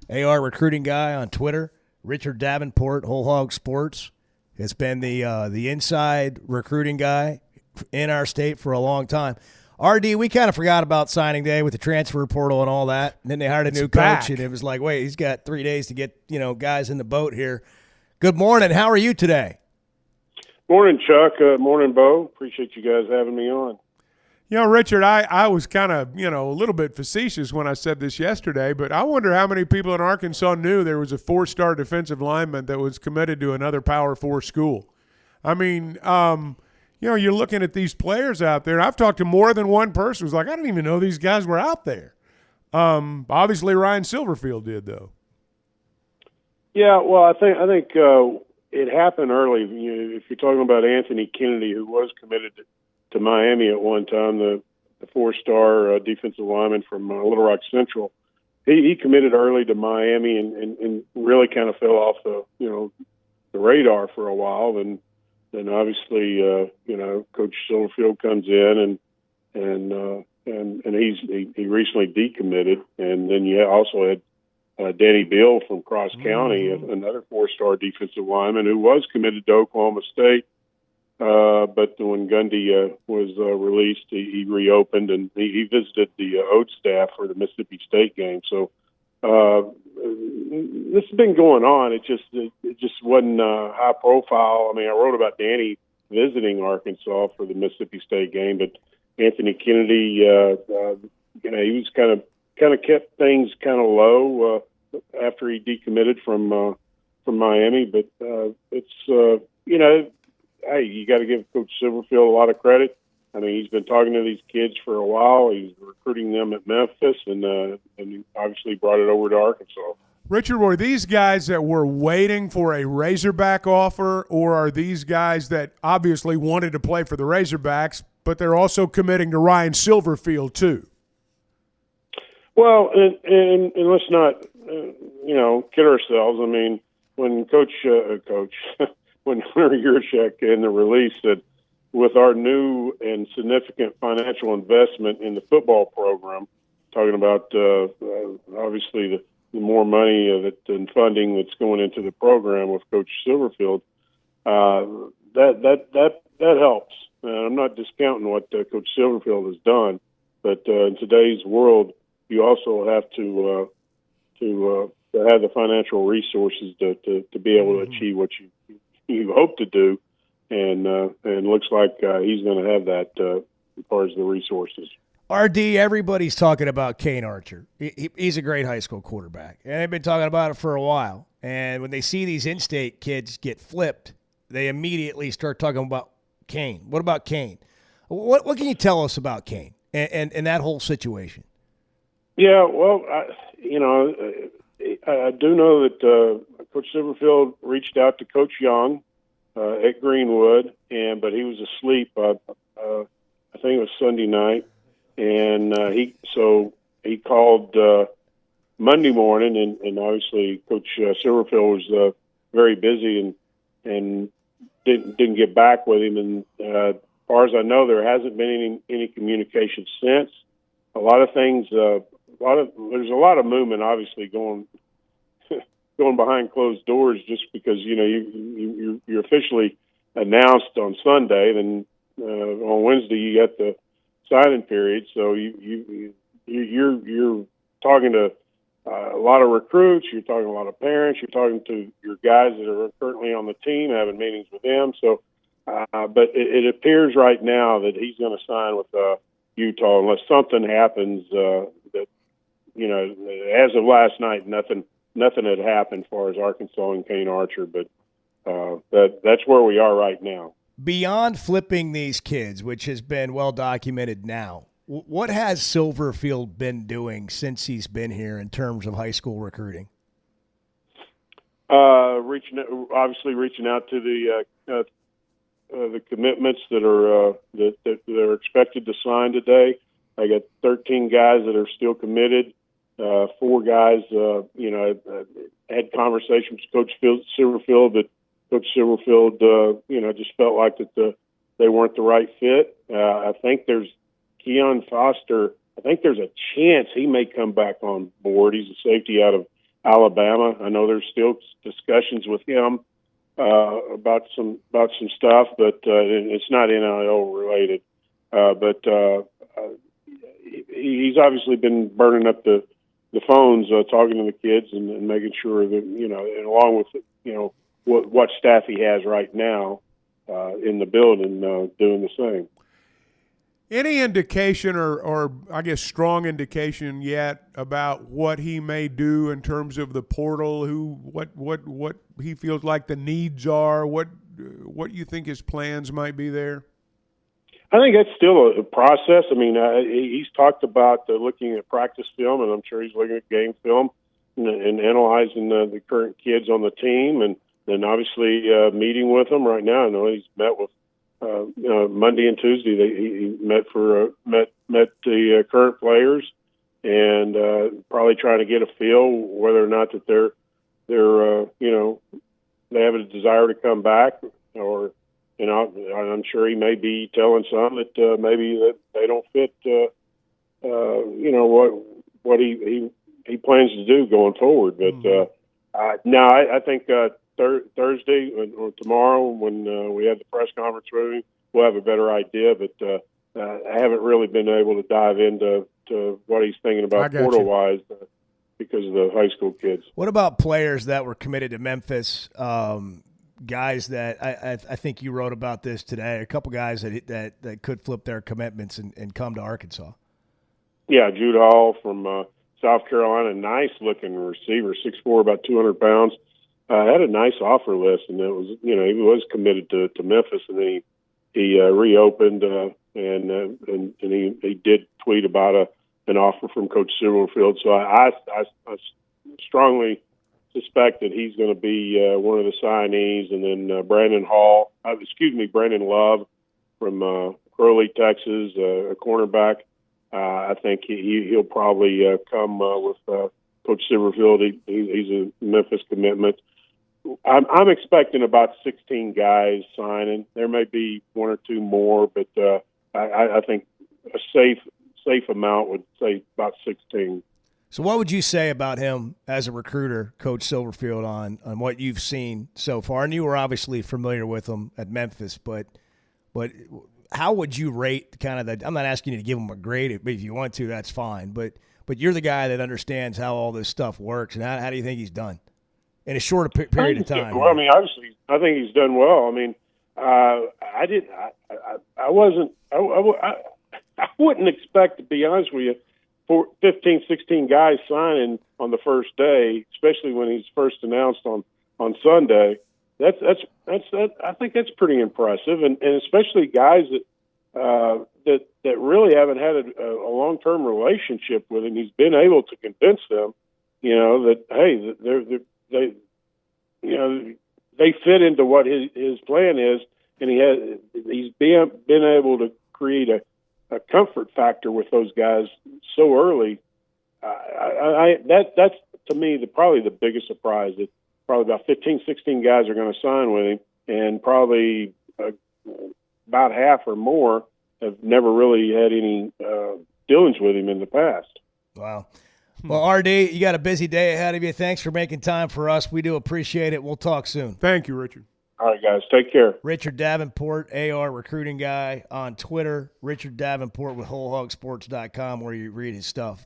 AR recruiting guy on Twitter. Richard Davenport, Whole Hog Sports, has been the inside recruiting guy in our state for a long time. RD, we kind of forgot about signing day with the transfer portal and all that. And then they hired a new coach, and it was like, wait, he's got 3 days to get guys in the boat here. Good morning. How are you today? Morning, Chuck. Morning, Bo. Appreciate you guys having me on. Richard, I was kind of, a little bit facetious when I said this yesterday, but I wonder how many people in Arkansas knew there was a 4-star defensive lineman that was committed to another Power 4 school. I mean, you're looking at these players out there. I've talked to more than one person who's like, I didn't even know these guys were out there. Obviously, Ryan Silverfield did, though. Yeah, well, I think it happened early. If you're talking about Anthony Kennedy, who was committed to Miami at one time, the 4-star defensive lineman from Little Rock Central, he committed early to Miami and really kind of fell off the radar for a while. And then obviously, Coach Silverfield comes in and he recently decommitted. And then you also had Danny Beal from Cross County, another 4-star defensive lineman who was committed to Oklahoma State. But when Gundy was released, he reopened and he visited the Oats staff for the Mississippi State game. So this has been going on. It just wasn't high profile. I mean, I wrote about Danny visiting Arkansas for the Mississippi State game, but Anthony Kennedy, he was kind of kept things kind of low after he decommitted from Miami. But it's hey, you got to give Coach Silverfield a lot of credit. I mean, he's been talking to these kids for a while. He's recruiting them at Memphis, and he obviously brought it over to Arkansas. Richard, were these guys that were waiting for a Razorback offer, or are these guys that obviously wanted to play for the Razorbacks, but they're also committing to Ryan Silverfield too? Well, and let's not, kid ourselves. I mean, when when Hunter Yurchek in the release said, with our new and significant financial investment in the football program, talking about obviously the more money and funding that's going into the program with Coach Silverfield, that helps. I'm not discounting what Coach Silverfield has done, but in today's world, you also have to have the financial resources to be able to achieve what you hope to do, and looks like he's going to have that as far as the resources. RD, everybody's talking about Kane Archer. He's a great high school quarterback, and they've been talking about it for a while. And when they see these in-state kids get flipped, they immediately start talking about Kane. What about Kane? What can you tell us about Kane and that whole situation? Yeah, well, I do know that Coach Silverfield reached out to Coach Young at Greenwood, but he was asleep. I think it was Sunday night, and he called Monday morning, and obviously Coach Silverfield was very busy and didn't get back with him. And as far as I know, there hasn't been any communication since. A lot of things. There's a lot of movement, obviously, going behind closed doors, just because you're officially announced on Sunday, then on Wednesday you got the signing period. So you're talking to a lot of recruits, you're talking to a lot of parents, you're talking to your guys that are currently on the team, having meetings with them. So, but it appears right now that he's going to sign with Utah unless something happens. As of last night, nothing had happened as far as Arkansas and Kane Archer, but that's where we are right now. Beyond flipping these kids, which has been well documented now, what has Silverfield been doing since he's been here in terms of high school recruiting? Reaching out to the commitments that are expected to sign today. I got 13 guys that are still committed. 4 guys, had conversations with Coach Silverfield, but Coach Silverfield, just felt like that they weren't the right fit. I think there's Keon Foster. I think there's a chance he may come back on board. He's a safety out of Alabama. I know there's still discussions with him about some stuff, but it's not NIL related. But he's obviously been burning up the phones, talking to the kids and making sure that, and along with, what staff he has right now in the building, doing the same. Any indication or I guess strong indication yet about what he may do in terms of the portal, what he feels like the needs are, what you think his plans might be there? I think that's still a process. I mean, he's talked about looking at practice film, and I'm sure he's looking at game film and analyzing the current kids on the team, and then obviously meeting with them right now. I know he's met with Monday and Tuesday. He met the current players, and probably trying to get a feel whether or not that they're they have a desire to come back, or I'm sure he may be telling some that maybe that they don't fit what he plans to do going forward. But now I think Thursday or tomorrow, when we have the press conference with him, we'll have a better idea. But I haven't really been able to dive into what he's thinking about portal-wise because of the high school kids. What about players that were committed to Memphis? Guys that I think you wrote about this today. A couple guys that could flip their commitments and come to Arkansas. Yeah, Jude Hall from South Carolina, nice-looking receiver, 6'4", about 200 pounds. Had a nice offer list, and it was, he was committed to Memphis, and then he reopened, and he did tweet about an offer from Coach Silverfield. So I strongly suspect that he's going to be one of the signees, and then Brandon Love from Crowley, Texas, a cornerback. I think he'll probably come with Coach Silverfield. He's a Memphis commitment. I'm expecting about 16 guys signing. There may be one or two more, but I think a safe amount would say about 16. So what would you say about him as a recruiter, Coach Silverfield, on what you've seen so far? And you were obviously familiar with him at Memphis, but how would you rate kind of I'm not asking you to give him a grade, but if you want to, that's fine. But you're the guy that understands how all this stuff works, and how do you think he's done in a short period of time? Well, I mean, obviously, I think he's done well. I mean, I wouldn't expect, to be honest with you, 15, 16 guys signing on the first day, especially when he's first announced on Sunday. I think that's pretty impressive, and especially guys that really haven't had a long-term relationship with him. He's been able to convince them, that hey, they fit into what his plan is, and he's been able to create a comfort factor with those guys so early. That's to me probably the biggest surprise, that probably about 15, 16 guys are going to sign with him, and probably about half or more have never really had any dealings with him in the past. Wow. Well, RD, you got a busy day ahead of you. Thanks for making time for us. We do appreciate it. We'll talk soon. Thank you, Richard. All right, guys. Take care. Richard Davenport, AR recruiting guy on Twitter. Richard Davenport with WholeHogSports.com, where you read his stuff.